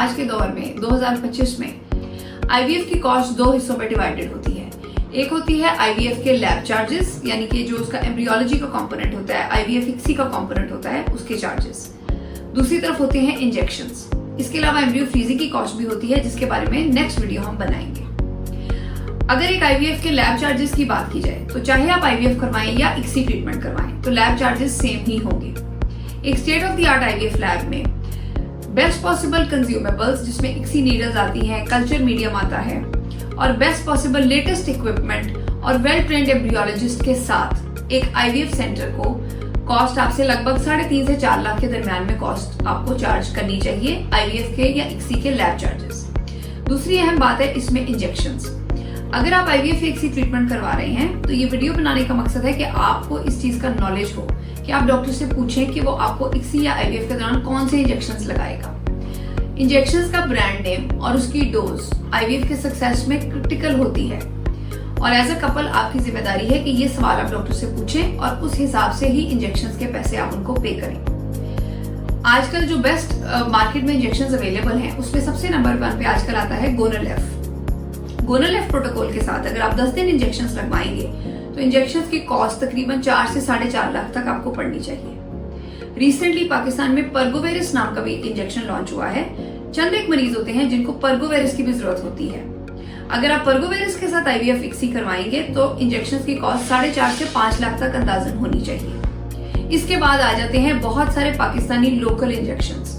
आज के दौर में 2025 में आईवीएफ की कॉस्ट दो हिस्सों में डिवाइडेड होती है। एक होती है आईवीएफ के लैब चार्जेस, यानी कि जो उसका एम्ब्रियोलॉजी का कंपोनेंट होता है, आईवीएफ इक्सी का कंपोनेंट होता है, उसके चार्जेस। दूसरी तरफ होते हैं इंजेक्शंस। इसके अलावा एम्ब्रियो फ्रीजिंग की कॉस्ट भी होती है, जिसके बारे में नेक्स्ट वीडियो हम बनाएंगे। अगर एक आईवीएफ के लैब चार्जेस की बात की जाए तो चाहे आप आईवीएफ करवाएं या इक्सी ट्रीटमेंट करवाएं तो लैब चार्जेस सेम ही होंगे। एक state of the art IVF lab में बेस्ट पॉसिबल कंज्यूमेबल्स, जिसमें इक्सी नीडल्स आती हैं, कल्चर मीडियम आता है और बेस्ट पॉसिबल लेटेस्ट इक्विपमेंट और वेल ट्रेंड एम्ब्रियोलॉजिस्ट के साथ एक आईवीएफ सेंटर को कॉस्ट आपसे लगभग 3.5 से 4 लाख के दरमियान में कॉस्ट आपको चार्ज करनी चाहिए आईवीएफ के या इक्सी के लैब चार्जेस। दूसरी अहम बात है इसमें इंजेक्शंस। अगर आप आईवीएफ इक्सी ट्रीटमेंट करवा रहे हैं तो ये वीडियो बनाने का मकसद है कि आपको इस चीज का नॉलेज हो कि आप डॉक्टर से पूछें कि वो आपको इक्सी या आईवीएफ के दौरान कौन से इंजेक्शंस लगाएगा। इंजेक्शंस का ब्रांड नेम और उसकी डोज आईवीएफ के सक्सेस में क्रिटिकल होती है और एज अ कपल आपकी जिम्मेदारी है कि ये सवाल आप डॉक्टर से पूछें और उस हिसाब से ही इंजेक्शंस के पैसे आप उनको पे करें। आजकल जो बेस्ट मार्केट में इंजेक्शंस अवेलेबल हैं उसमें सबसे नंबर 1 पे आजकल आता है गोनल-एफ। गोनल-एफ प्रोटोकॉल के साथ अगर आप 10 दिन इंजेक्शंस लगवाएंगे तो इंजेक्शंस की कॉस्ट तकरीबन 4 से 4.5 लाख तक आपको पड़नी चाहिए। रिसेंटली पाकिस्तान में परगोवेरिस नाम का भी इंजेक्शन लॉन्च हुआ है। चंद एक मरीज होते हैं जिनको परगोवेरिस की भी जरूरत होती है। अगर आप परगोवेरिस के साथ आईवीएफ इक्सी करवाएंगे तो इंजेक्शंस की कॉस्ट 4.5 से 5 लाख तक अंदाजन होनी चाहिए। इसके बाद आ जाते हैं बहुत सारे पाकिस्तानी लोकल इंजेक्शंस।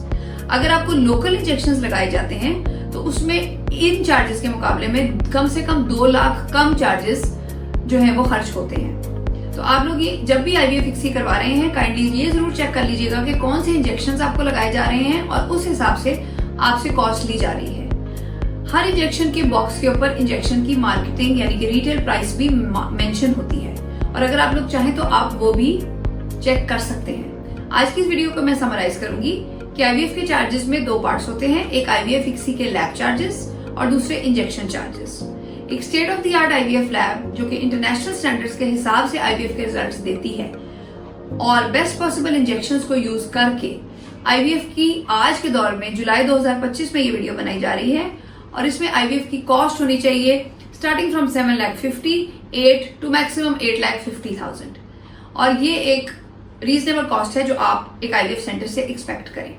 अगर आपको लोकल इंजेक्शंस लगाए जाते हैं तो उसमें इन चार्जेस के मुकाबले में कम से कम 2 लाख कम चार्जेस जो है वो खर्च होते हैं। तो आप लोग ये जब भी आईवीएफ इक्सी करवा रहे हैं काइंडली ये जरूर चेक कर लीजिएगा कि कौन से इंजेक्शंस आपको लगाए जा रहे हैं और उस हिसाब से आपसे कॉस्ट ली जा रही है। हर इंजेक्शन के बॉक्स के ऊपर इंजेक्शन की मार्केटिंग यानी कि रिटेल प्राइस भी मेंशन होती है और अगर आप लोग चाहें तो आप वो भी चेक कर सकते हैं। आज की इस वीडियो को मैं समराइज करूंगी कि आईवीएफ के चार्जेस में 2 पार्ट्स होते हैं, एक आईवीएफ इक्सी के लैब चार्जेस और दूसरे इंजेक्शन चार्जेस। एक state of the art IVF lab जो कि इंटरनेशनल स्टैंडर्ड्स के हिसाब से आईवीएफ के रिजल्ट्स देती है और बेस्ट पॉसिबल इंजेक्शंस को यूज करके आईवीएफ की आज के दौर में जुलाई 2025 में ये वीडियो बनाई जा रही है और इसमें आईवीएफ की कॉस्ट होनी चाहिए स्टार्टिंग फ्रॉम 7,50,8 टू मैक्सिमम 8,50,000 और ये एक रीजनेबल कॉस्ट है जो आप एक आईवीएफ सेंटर से एक्सपेक्ट करें।